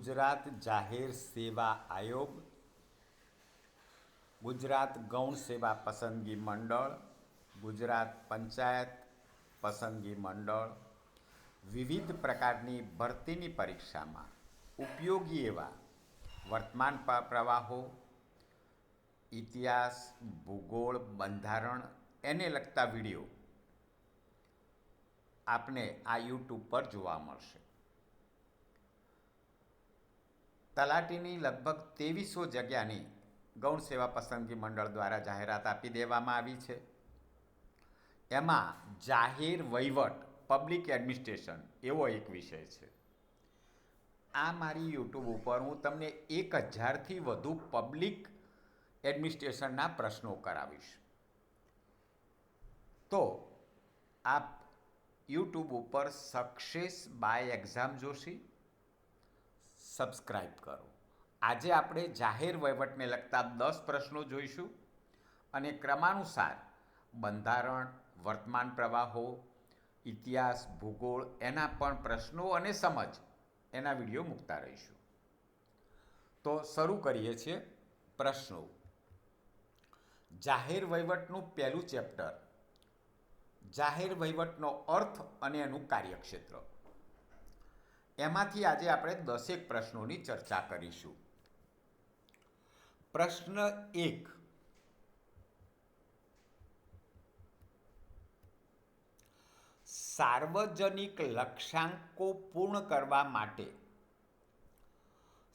ગુજરાત જાહેર સેવા આયોગ, ગુજરાત ગૌણ સેવા પસંદગી મંડળ, ગુજરાત પંચાયત પસંદગી મંડળ વિવિધ પ્રકારની ભરતીની પરીક્ષામાં ઉપયોગી એવા વર્તમાન પ્રવાહો, ઇતિહાસ, ભૂગોળ, બંધારણ એને લગતા વિડીયો આપને આ યુટ્યુબ પર જોવા મળશે. તલાટીની લગભગ 2300 જગ્યાની ગૌણ સેવા પસંદગી મંડળ દ્વારા જાહેરાત આપી દેવામાં આવી છે. એમાં જાહેર વહીવટ, પબ્લિક એડમિનિસ્ટ્રેશન એવો એક વિષય છે. આ મારી યુટ્યુબ ઉપર હું તમને 1000થી વધુ પબ્લિક એડમિનિસ્ટ્રેશનના પ્રશ્નો કરાવીશ. તો આપ યુટ્યુબ ઉપર success by exam Joshi subscribe કરો. આજે આપણે જાહેર વહીવટને લગતા 10 પ્રશ્નો જોઈશું અને ક્રમાનુસાર બંધારણ, વર્તમાન પ્રવાહો, ઇતિહાસ, ભૂગોળ એના પણ પ્રશ્નો અને સમજ એના વિડીયો મૂકતા રહીશું. તો શરૂ કરીએ છીએ પ્રશ્નો. જાહેર વહીવટનું પહેલું ચેપ્ટર, જાહેર વહીવટનો અર્થ અને એનું કાર્યક્ષેત્ર. એમાંથી આજે આપણે 10 પ્રશ્નોની ચર્ચા કરીશું. પ્રશ્ન 1, સાર્વજનિક લક્ષ્યાંકો પૂર્ણ કરવા માટે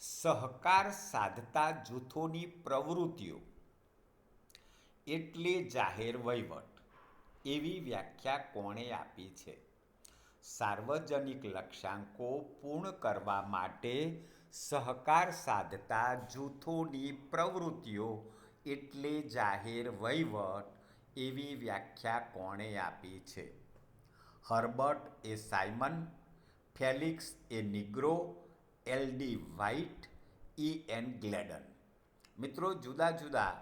સહકાર સાધતા જૂથોની પ્રવૃત્તિઓ એટલે જાહેર વહીવટ એવી વ્યાખ્યા કોણે આપી છે? સાર્વજનિક લક્ષ્યાંકો પૂર્ણ કરવા માટે સહકાર સાધતા જૂથોની પ્રવૃત્તિઓ એટલે જાહેર વહીવટ એવી વ્યાખ્યા કોણે આપી છે? Herbert A Simon, Felix A Nigro, L D. White, E.N. Gladden. મિત્રો, જુદા જુદા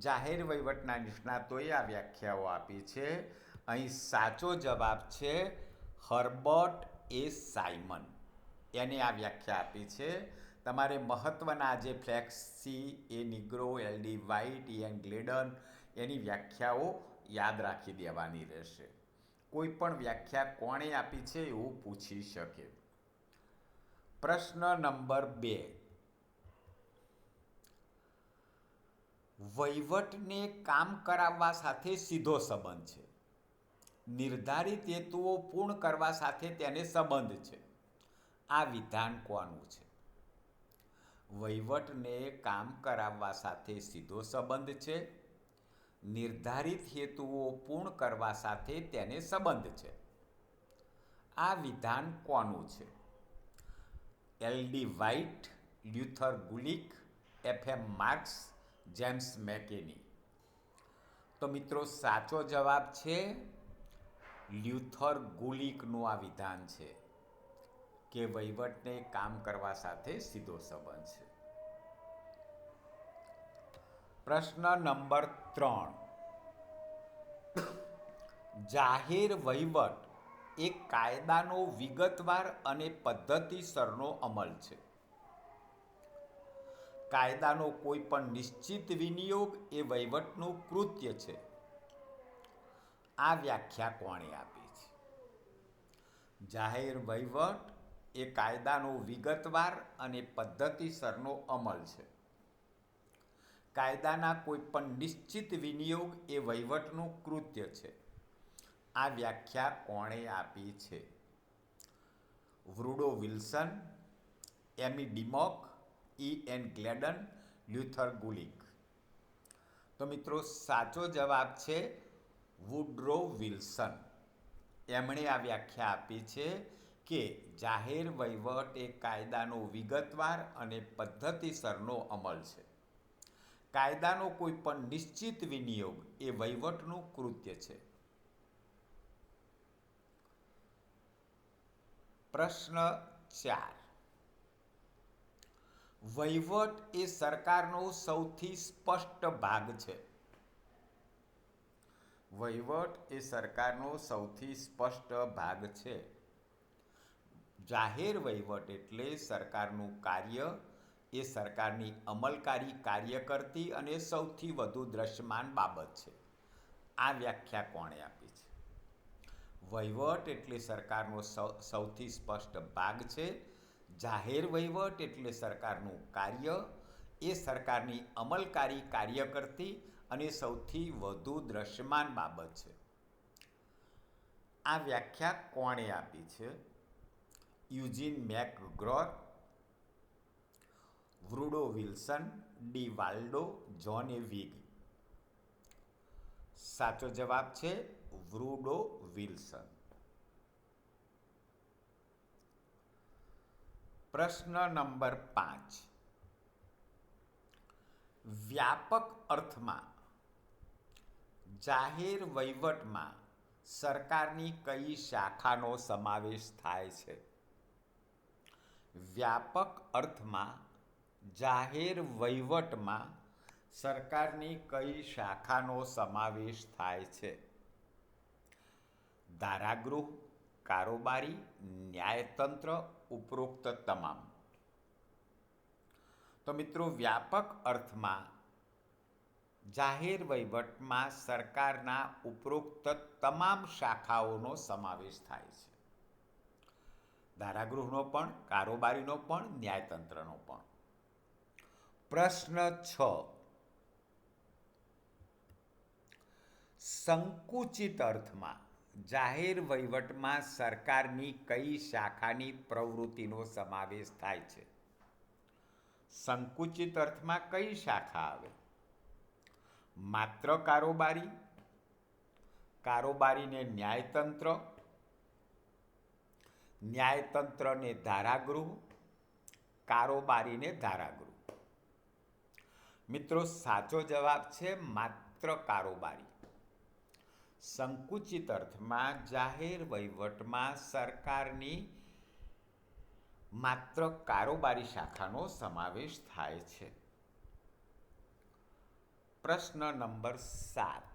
જાહેર વહીવટના નિષ્ણાતોએ આ વ્યાખ્યાઓ આપી છે. અહીં સાચો જવાબ છે હર્બર્ટ એ સાયમન. એને આ વ્યાખ્યા આપી છે. તમારે મહત્ત્વના જે ફ્લેક્સી એ નિગ્રો, એલ.ડી. White, E.N. ગ્લેડન એની વ્યાખ્યાઓ યાદ રાખી દેવાની રહેશે. કોઈ પણ વ્યાખ્યા કોણે આપી છે એવું પૂછી શકે. પ્રશ્ન નંબર 2, વહીવટને કામ કરાવવા સાથે સીધો સંબંધ છે. નિર્ધારિત હેતુઓ પૂર્ણ કરવા સાથે તેને સંબંધ છે. આ વિધાન કોનું છે? વહીવટને કામ કરાવવા સાથે સીધો સંબંધ છે. નિર્ધારિત હેતુઓ પૂર્ણ કરવા સાથે તેને સંબંધ છે. આ વિધાન કોનું છે? L D. White, Luther Gulick, F.M. Marx, James McKinney. તો મિત્રો, સાચો જવાબ છે લ્યુથર ગુલિકનું આ વિધાન છે કે વહીવટને કામ કરવા સાથે સીધો સંબંધ છે. પ્રશ્ન નંબર 3, જાહેર વહીવટ એ કાયદાનો વિગતવાર અને પદ્ધતિસરનો અમલ છે. કાયદાનો કોઈ પણ નિશ્ચિત વિનિયોગ એ વહીવટનું કૃત્ય છે. આ વ્યાખ્યા કોણે આપી છે? જાહેર વહીવટ એ કાયદાનો વિગતવાર અને પદ્ધતિસરનો અમલ છે. કાયદાના કોઈ પણ નિશ્ચિત વિનિયોગ એ વહીવટનું કૃત્ય છે. આ વ્યાખ્યા કોણે આપી છે? વુડ્રો વિલ્સન, એમી ડિમોક, E.N. ગ્લેડન, લ્યુથર ગુલિક. તો મિત્રો, સાચો જવાબ છે વુડ્રો વિલ્સન. એમણે આ વ્યાખ્યા આપી છે કે જાહેર વહીવટ એ કાયદાનો વિગતવાર અને પદ્ધતિસરનો અમલ છે. કાયદાનો કોઈ પણ નિશ્ચિત વિનિયોગ એ વહીવટનું કૃત્ય છે. પ્રશ્ન 4, વહીવટ એ સરકારનો સૌથી સ્પષ્ટ ભાગ છે. વહીવટ એ સરકારનો સૌથી સ્પષ્ટ ભાગ છે. જાહેર વહીવટ એટલે સરકારનું કાર્ય એ સરકારની અમલકારી કાર્ય કરતી અને સૌથી વધુ દ્રશ્યમાન બાબત છે. આ વ્યાખ્યા કોણે આપી છે? વહીવટ એટલે સરકારનો સૌથી સ્પષ્ટ ભાગ છે. જાહેર વહીવટ એટલે સરકારનું કાર્ય એ સરકારની અમલકારી કાર્ય કરતી અને સૌથી વધુ દ્રશ્યમાન બાબત છે. આ વ્યાખ્યા કોણે આપી છે? યુજીન મેકગ્રોર, વૃડો વિલ્સન, ડી વાલ્ડો, જ્હોન એ વિગ. સાચો જવાબ છે વૃડો વિલ્સન. પ્રશ્ન નંબર 5. વ્યાપક અર્થમાં જાહેર વહીવટમાં સરકારની કઈ શાખાનો સમાવેશ થાય છે? વ્યાપક અર્થમાં જાહેર વહીવટમાં સરકારની કઈ શાખાનો સમાવેશ થાય છે? ધારાગૃહ, કારોબારી, ન્યાયતંત્ર, ઉપરોક્ત તમામ. તો મિત્રો, વ્યાપક અર્થમાં જાહેર વહીવટમાં સરકારના ઉપરોક્ત તમામ શાખાઓનો સમાવેશ થાય છે. ધારાગૃહનો પણ, કારોબારીનો પણ, ન્યાયતંત્રનો પણ. પ્રશ્ન 6. સંકુચિત અર્થમાં જાહેર વહીવટમાં સરકારની કઈ શાખાની પ્રવૃત્તિનો સમાવેશ થાય છે? સંકુચિત અર્થમાં કઈ શાખા આવે? માત્ર કારોબારી, કારોબારીને ન્યાયતંત્ર, ન્યાયતંત્રને ધારાગૃહ, કારોબારીને ધારાગૃહ. મિત્રો, સાચો જવાબ છે માત્ર કારોબારી. સંકુચિત અર્થમાં જાહેર વહીવટમાં સરકારની માત્ર કારોબારી શાખાનો સમાવેશ થાય છે. પ્રશ્ન નંબર 7.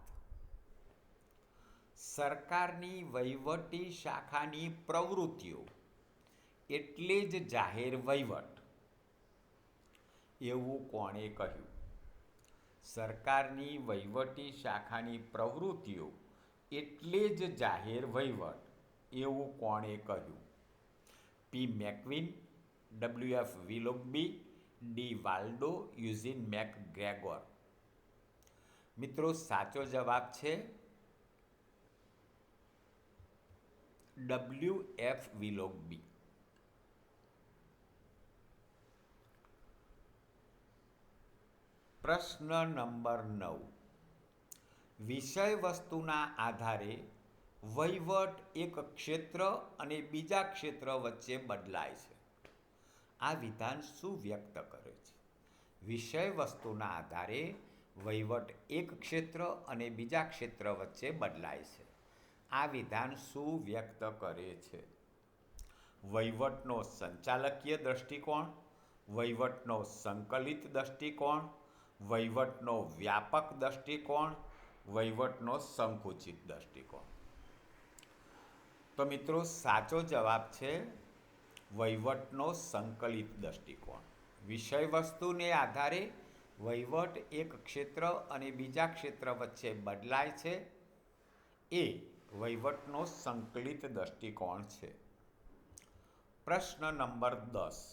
સરકારની વહીવટી શાખાની પ્રવૃત્તિઓ એટલે જ જાહેર વહીવટ એવું કોણે કહ્યું? સરકારની વહીવટી શાખાની પ્રવૃત્તિઓ એટલે જ જાહેર વહીવટ એવું કોણે કહ્યું? પી મેક્વિન, W F વિલોગબી, D Waldo, યુજીન McGregor. મિત્રો, સાચો જવાબ છે ડબલ્યુ.એફ. વિલોગબી. પ્રશ્ન નંબર 9. વિષય વસ્તુના આધારે વહીવટ એક ક્ષેત્ર અને બીજા ક્ષેત્ર વચ્ચે બદલાય છે. આ વિધાન શું વ્યક્ત કરે છે? વિષય વસ્તુના આધારે વહીવટ એક ક્ષેત્ર અને બીજા ક્ષેત્ર વચ્ચે બદલાય છે. આ વિધાન શું વ્યક્ત કરે છે? વહીવટનો સંચાલકીય દૃષ્ટિકોણ, વહીવટનો સંકલિત દૃષ્ટિકોણ, વહીવટનો વ્યાપક દૃષ્ટિકોણ, વહીવટનો સંકુચિત દૃષ્ટિકોણ. તો મિત્રો, સાચો જવાબ છે વહીવટનો સંકલિત દૃષ્ટિકોણ. વિષય વસ્તુને આધારે વહીવટ એક ક્ષેત્ર અને બીજા ક્ષેત્ર વચ્ચે બદલાય છે એ વહીવટનો સંકલિત દૃષ્ટિકોણ છે. પ્રશ્ન નંબર 10.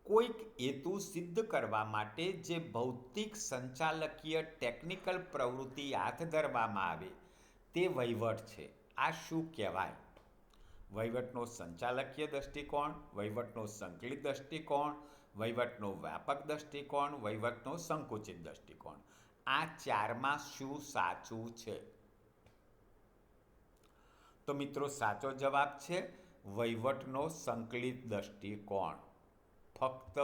કોઈક હેતુ સિદ્ધ કરવા માટે જે ભૌતિક, સંચાલકીય, ટેકનિકલ પ્રવૃત્તિ હાથ ધરવામાં આવે તે વહીવટ છે. આ શું કહેવાય? વહીવટનો સંચાલકીય દૃષ્ટિકોણ, વહીવટનો સંકલિત દૃષ્ટિકોણ, વહીવટનો વ્યાપક દૃષ્ટિકોણ, વહીવટનો સંકુચિત દૃષ્ટિકોણ. આ ચારમાં શું સાચું છે? તો મિત્રો, સાચો જવાબ છે વહીવટનો સંકલિત દૃષ્ટિકોણ. ફક્ત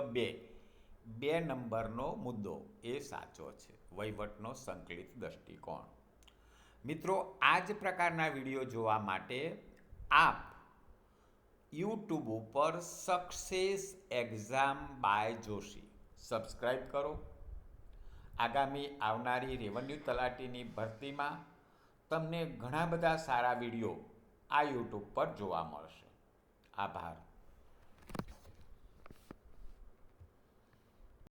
2 નંબરનો મુદ્દો એ સાચો છે, વહીવટનો સંકલિત દૃષ્ટિકોણ. મિત્રો, આ જ પ્રકારના વિડીયો જોવા માટે આપ યુટ્યુબ ઉપર success exam by Joshi subscribe કરો. આગામી આવનારી રેવન્યુ તલાટીની ભરતીમાં તમને ઘણા બધા સારા વિડીયો આ યુટ્યુબ પર જોવા મળશે. આભાર.